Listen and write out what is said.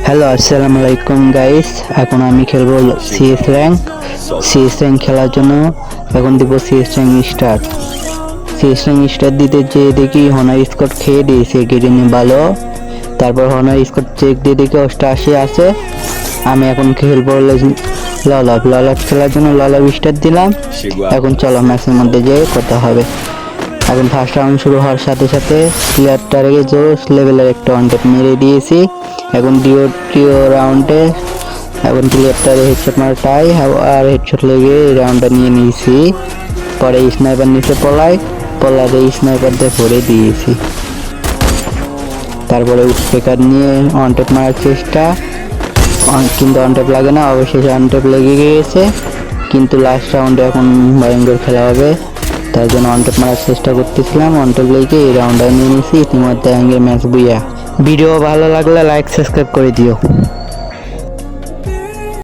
Hello আসসালামু আলাইকুম guys, এখন আমি খেলবো সিএস র্যাঙ্ক খেলার জন্য এখন দিব সিএস র্যাঙ্ক স্টার্ট দিতে যে দেখি হনার স্কোর খেয়ে দিয়েছে গেরিনে ভালো। তারপর হনার স্কোর চেক দিয়ে দেখি 88 আছে। আমি এখন খেলবো ললাপ খেলার জন্য ললাপ স্টার্ট দিলাম। এখন চলো ম্যাচের মধ্যে যেয়ে কথা হবে। এখন ফার্স্ট রাউন্ড শুরু হওয়ার সাথে সাথে প্লেয়ারটাকে জোস লেভেলের একটা ওয়ানটেপ মেরে দিয়েছি। এখন দ্বিতীয় রাউন্ডে এখন প্লেয়ারটার হেডশট মারা টাই আর হেডশট লেগে এই রাউন্ডটা নিয়ে নিয়েছি। পরে স্নাইপার নিচে পলায় স্নাইপার দিয়ে ভরে দিয়েছি। তারপরে উডপেকার নিয়ে ওয়ানটেপ মারার চেষ্টা, কিন্তু ওয়ানটেপ লাগে না, অবশেষে ওয়ানটেপ লেগে গিয়েছে। কিন্তু লাস্ট রাউন্ডে এখন ভয়ঙ্কর খেলা হবে, তার জন্য ওয়ানটেপ মারার চেষ্টা করতেছিলাম। ওয়ানটেপ লেগে এই রাউন্ডটা নিয়ে নিয়েছি। ইতিমধ্যে ম্যাচ বুইয়া। ভিডিও ভালো লাগলে লাইক সাবস্ক্রাইব করে দিও।